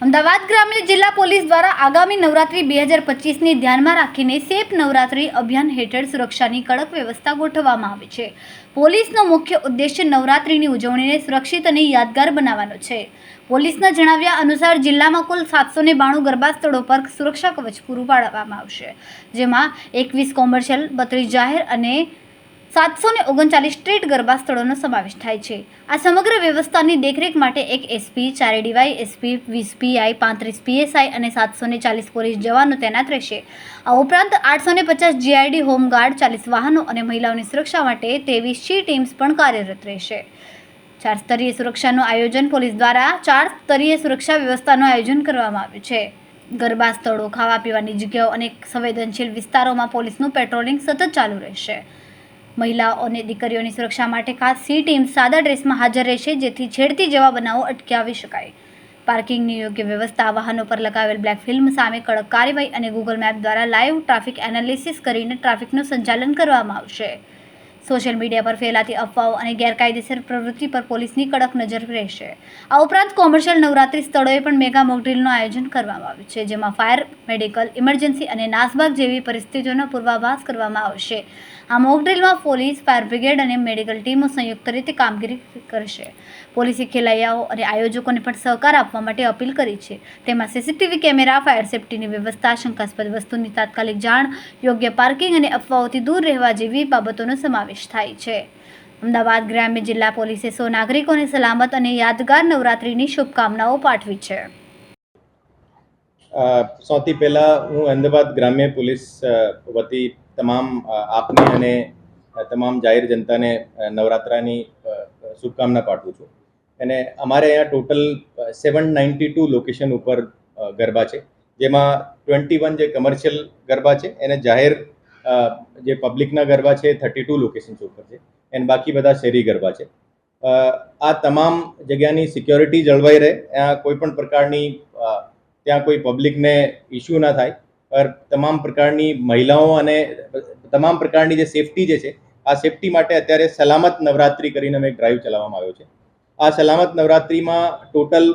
અમદાવાદ ગ્રામ્ય જિલ્લા પોલીસ દ્વારા આગામી નવરાત્રી 2025ની ધ્યાનમાં રાખીને સેફ નવરાત્રી અભિયાન હેઠળ સુરક્ષાની કડક વ્યવસ્થા ગોઠવવામાં આવી છે. પોલીસનો મુખ્ય ઉદ્દેશ્ય નવરાત્રીની ઉજવણીને સુરક્ષિત અને યાદગાર બનાવવાનો છે. પોલીસના જણાવ્યા અનુસાર જિલ્લામાં કુલ 792 ગરબા સ્થળો પર સુરક્ષા કવચ પૂરું પાડવામાં આવશે, જેમાં 21 કોમર્શિયલ, 32 જાહેર અને 739 સ્ટ્રીટ ગરબા સ્થળોનો સમાવેશ થાય છે. આ સમગ્ર વ્યવસ્થાની દેખરેખ માટે એક એસપી, 4 ડીવાયએસપી, 20 પીઆઈ, 35 પીએસઆઈ અને 740 પોલીસ જવાનો તૈનાત રહેશે. આ ઉપરાંત 850 જીઆઈડી હોમગાર્ડ, 40 વાહનો અને મહિલાઓની સુરક્ષા માટે 23 સી ટીમ્સ પણ કાર્યરત રહેશે. 4 સ્તરીય સુરક્ષાનું આયોજન પોલીસ દ્વારા 4 સ્તરીય સુરક્ષા વ્યવસ્થાનું આયોજન કરવામાં આવ્યું છે. ગરબા સ્થળો, ખાવા પીવાની જગ્યાઓ અને સંવેદનશીલ વિસ્તારોમાં પોલીસનું પેટ્રોલિંગ સતત ચાલુ રહેશે. મહિલાઓ અને દીકરીઓની સુરક્ષા માટે ખાસ સી ટીમ સાદા ડ્રેસમાં હાજર રહેશે, જેથી છેડતી જેવા બનાવો અટકાવી શકાય. પાર્કિંગની યોગ્ય વ્યવસ્થા, વાહનો પર લગાવેલ બ્લેક ફિલ્મ સામે કડક કાર્યવાહી અને ગૂગલ મેપ દ્વારા લાઈવ ટ્રાફિક એનાલિસિસ કરીને ટ્રાફિકનું સંચાલન કરવામાં આવશે. સોશિયલ મીડિયા પર ફેલાતી અફવાઓ અને ગેરકાયદેસર પ્રવૃત્તિ પર પોલીસની કડક નજર રહેશે. આ ઉપરાંત કોમર્શિયલ નવરાત્રી સ્થળોએ પણ મેગા મોકડ્રીલનું આયોજન કરવામાં આવ્યું છે, જેમાં ફાયર, મેડિકલ, ઇમરજન્સી અને નાસભાગ જેવી પરિસ્થિતિઓનો પૂર્વાભાસ કરવામાં આવશે. આ મોકડ્રીલમાં પોલીસ, ફાયર બ્રિગેડ અને મેડિકલ ટીમો સંયુક્ત રીતે કામગીરી કરશે. પોલીસે ખેલૈયાઓ અને આયોજકોને પણ સહકાર આપવા માટે અપીલ કરી છે. તેમાં સીસીટીવી કેમેરા, ફાયર સેફટીની વ્યવસ્થા, શંકાસ્પદ વસ્તુની તાત્કાલિક જાણ, યોગ્ય પાર્કિંગ અને અફવાઓથી દૂર રહેવા જેવી બાબતોનો સમાવેશ થાય છે. અમદાવાદ ગ્રામ્ય જિલ્લા પોલીસે સૌ નાગરિકોને સલામત અને યાદગાર નવરાત્રીની શુભકામનાઓ પાઠવી છે. સૌથી પહેલાં હું અમદાવાદ ગ્રામ્ય પોલીસ વતી તમામ આપની અને તમામ જાહેર જનતાને નવરાત્રાની શુભકામના પાઠવું છું. અને અમારે અહીંયા ટોટલ 792 લોકેશન ઉપર ગરબા છે, જેમાં 21 જે કમર્શિયલ ગરબા છે અને જાહેર જે પબ્લિકના ગરબા છે 32 લોકેશન્સ ઉપર છે અને બાકી બધા શહેરી ગરબા છે. આ તમામ જગ્યાની સિક્યોરિટી જળવાઈ રહે, કોઈ પણ પ્રકારની ત્યાં કોઈ પબ્લિકને ઇસ્યુ ના થાય, પર તમામ પ્રકારની મહિલાઓ અને તમામ પ્રકારની જે સેફટી જે છે, આ સેફટી માટે અત્યારે સલામત નવરાત્રી કરીને અમે એક ડ્રાઈવ ચલાવવામાં આવ્યો છે. આ સલામત નવરાત્રીમાં ટોટલ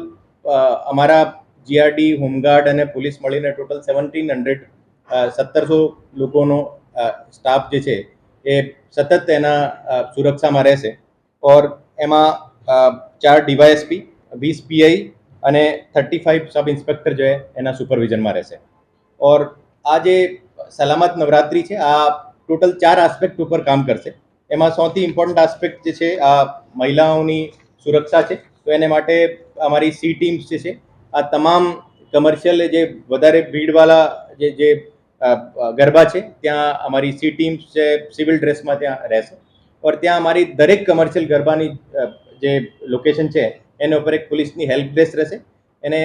અમારા જીઆરડી, હોમગાર્ડ અને પોલીસ મળીને ટોટલ 1700 લોકોનો સ્ટાફ જે છે એ સતત એના સુરક્ષામાં રહેશે. ઓર એમાં 4 ડીવાયએસપી, 20 પીઆઈ અને 35 સબ ઇન્સ્પેક્ટર जो है એના સુપરવિઝનમાં રહેશે. ઓર આ જે સલામત નવરાત્રી છે આ ટોટલ 4 આસ્પેક્ટ ઉપર કામ કરશે. એમાં સૌથી ઇમ્પોર્ટન્ટ આસ્પેક્ટ જે છે આ મહિલાઓની સુરક્ષા છે. તો એને માટે અમારી સી ટીમ્સ જે છે આ તમામ કમર્શિયલ જે વધારે ભીડવાળા જે ગરબા છે ત્યાં અમારી સી ટીમ્સ છે સિવિલ ડ્રેસમાં ત્યાં રહેશે. ઓર ત્યાં અમારી દરેક કમર્શિયલ ગરબાની જે લોકેશન છે એના ઉપર એક પોલીસની હેલ્પ ડેસ્ક રહેશે. એને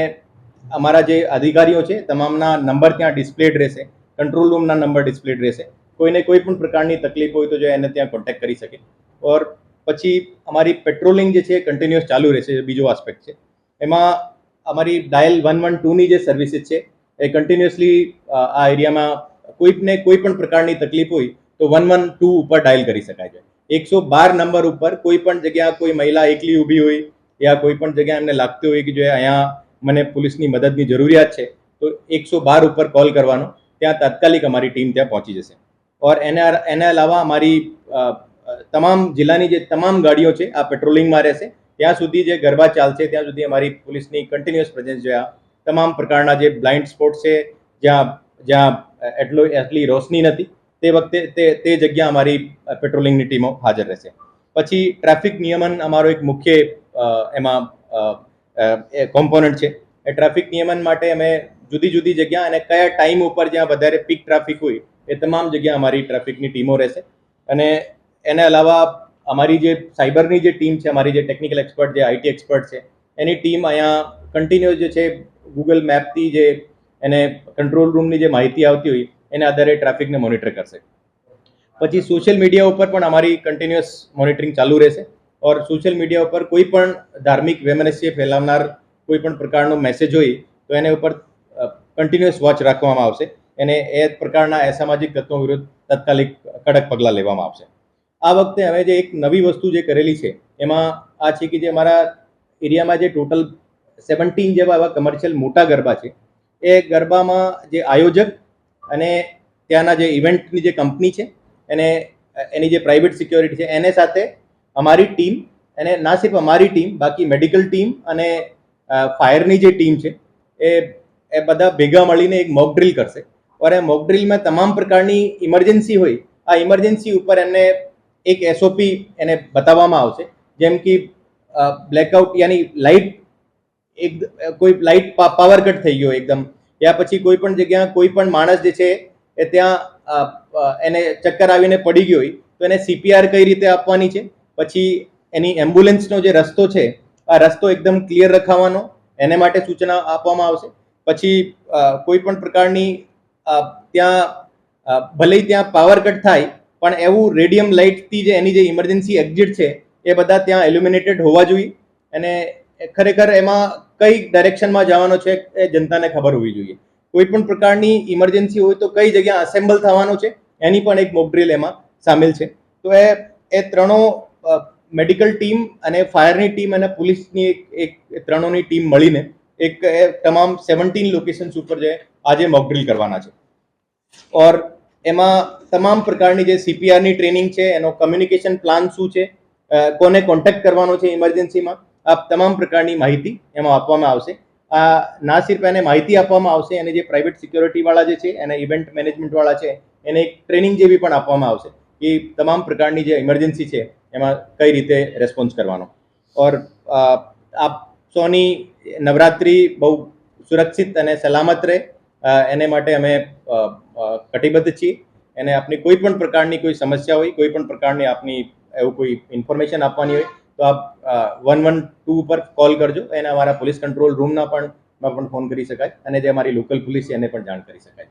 અમારા જે અધિકારીઓ છે તમામના નંબર ત્યાં ડિસ્પ્લેડ રહેશે, કંટ્રોલ રૂમના નંબર ડિસ્પ્લેડ રહેશે. કોઈને કોઈ પણ પ્રકારની તકલીફ હોય તો જો એને ત્યાં કોન્ટેક્ટ કરી શકે. ઓર પછી અમારી પેટ્રોલિંગ જે છે કન્ટિન્યુઅસ ચાલુ રહેશે. બીજો આસ્પેક્ટ છે એમાં અમારી ડાયલ 112ની જે સર્વિસીસ છે એ કન્ટિન્યુઅસલી આ એરિયામાં કોઈને કોઈ પણ પ્રકારની તકલીફ હોય તો 112 ઉપર ડાયલ કરી શકાય છે. 112 નંબર ઉપર કોઈ પણ જગ્યા કોઈ મહિલા એકલી ઊભી હોય યા કોઈ પણ જગ્યા એમને લાગતી હોય કે જો અહીંયા મને પોલીસની મદદની જરૂરિયાત છે તો 112 ઉપર કોલ કરવાનો, ત્યાં તાત્કાલિક અમારી ટીમ ત્યાં પહોંચી જશે. ઓર એના અલાવા અમારી તમામ જિલ્લાની જે તમામ ગાડીઓ છે આ પેટ્રોલિંગમાં રહેશે. ત્યાં સુધી જે ગરબા ચાલશે ત્યાં સુધી અમારી પોલીસની કન્ટિન્યુઅસ પ્રેઝન્સ છે. આ તમામ પ્રકારના જે બ્લાઇન્ડ સ્પોટ છે જ્યાં એટલી રોશની નથી તે વખતે તે જગ્યા અમારી પેટ્રોલિંગની ટીમો હાજર રહેશે. પછી ટ્રાફિક નિયમન અમારો એક મુખ્ય એમાં કોમ્પોનન્ટ છે. એ ટ્રાફિક નિયમન માટે અમે જુદી જુદી જગ્યા અને કયા ટાઈમ ઉપર જ્યાં વધારે પીક ટ્રાફિક હોય એ તમામ જગ્યા અમારી ટ્રાફિકની ટીમો રહેશે. અને એના અલાવા અમારી જે સાયબરની જે ટીમ છે, અમારી જે ટેકનિકલ એક્સપર્ટ, જે આઈટી એક્સપર્ટ છે, એની ટીમ અહીંયા કન્ટિન્યુઅસ જે છે ગૂગલ મેપથી જે એને કંટ્રોલ રૂમની જે માહિતી આવતી હોય એના આધારે ટ્રાફિકને મોનિટર કરશે. પછી સોશિયલ મીડિયા ઉપર પણ અમારી કન્ટિન્યુઅસ મોનિટરિંગ ચાલુ રહેશે. ઓર સોશિયલ મીડિયા ઉપર કોઈ પણ ધાર્મિક વૈમનસ્ય ફેલાવનાર કોઈ પણ પ્રકારનો મેસેજ હોય તો એના ઉપર કન્ટિન્યુઅસ વોચ રાખવામાં આવશે અને એ પ્રકારના અસામાજિક તત્વો વિરુદ્ધ તાત્કાલિક કડક પગલાં લેવામાં આવશે. આ વખતે હવે જે એક નવી વસ્તુ જે કરેલી છે એમાં આ છે કે જે અમારા એરિયામાં જે ટોટલ 17 જેવા એવા કમર્શિયલ મોટા ગરબા છે. એ ગરબામાં જે આયોજક અને ત્યાંના જે ઇવેન્ટની જે કંપની છે એની જે પ્રાઇવેટ સિક્યોરિટી છે એને સાથે અમારી ટીમ, અને ના સિર્ફ અમારી ટીમ, બાકી મેડિકલ ટીમ અને ફાયરની જે ટીમ છે એ બધા ભેગા મળીને એક મોક ડ્રિલ કરશે. और એ મોક ડ્રિલમાં તમામ પ્રકારની ઇમરજન્સી હોય, આ ઇમરજન્સી ઉપર એમને એક એસઓપી એને બતાવવામાં આવશે. જેમ કે બ્લેકઆઉટ યાની લાઇટ, એક કોઈ લાઇટ પાવર કટ થઈ ગયો એકદમ, યા પછી કોઈ પણ જગ્યા કોઈ પણ માણસ જે છે એ ત્યાં એને ચક્કર આવીને પડી ગયો હોય તો એને સીપીઆર કઈ રીતે આપવાની છે, પછી એની એમ્બ્યુલન્સનો જે રસ્તો છે આ રસ્તો એકદમ ક્લિયર રખાવાનો, એને માટે સૂચના આપવામાં આવશે. પછી કોઈ પણ પ્રકારની ત્યાં ભલે ત્યાં પાવર કટ થાય પણ એવું રેડિયમ લાઇટથી જે એની જે ઇમરજન્સી એક્ઝિટ છે એ બધા ત્યાં એલ્યુમિનેટેડ હોવા જોઈએ, અને ખરેખર એમાં કઈ ડાયરેક્શનમાં જવાનો છે એ જનતાને ખબર હોવી જોઈએ. કોઈ પણ પ્રકારની ઇમરજન્સી હોય તો કઈ જગ્યા અસેમ્બલ થવાનું છે એની પણ એક મોક ડ્રિલ એમાં સામેલ છે. તો એ ત્રણો મેડિકલ ટીમ અને ફાયરની ટીમ અને પોલીસની એક ત્રણોની ટીમ મળીને એક તમામ 17 લોકેશન્સ ઉપર જે આજે મોક ડ્રિલ કરવાના છે. ઓર એમાં તમામ પ્રકારની જે સીપીઆરની ટ્રેનિંગ છે, એનો કમ્યુનિકેશન પ્લાન શું છે, કોને કોન્ટેક્ટ કરવાનો છે ઇમરજન્સીમાં, આ તમામ પ્રકારની માહિતી એમાં આપવામાં આવશે. આ ના સિર્ફ એને માહિતી આપવામાં આવશે, અને જે પ્રાઇવેટ સિક્યોરિટીવાળા જે છે એને ઇવેન્ટ મેનેજમેન્ટવાળા છે એને એક ટ્રેનિંગ જેવી પણ આપવામાં આવશે કે તમામ પ્રકારની જે ઇમરજન્સી છે એમાં કઈ રીતે રેસ્પોન્સ કરવાનો. ઓર આપ સૌની નવરાત્રી બહુ સુરક્ષિત અને સલામત રહે એને માટે અમે કટિબદ્ધ છીએ. એને આપની કોઈ પણ પ્રકારની કોઈ સમસ્યા હોય, કોઈ પણ પ્રકારની આપની એવું કોઈ ઇન્ફોર્મેશન આપવાની હોય તો આપ 112 પર કોલ કરજો. એને અમારા પોલીસ કંટ્રોલ રૂમના પણ ફોન કરી શકાય, અને જે અમારી લોકલ પોલીસ છે એને પણ જાણ કરી શકાય.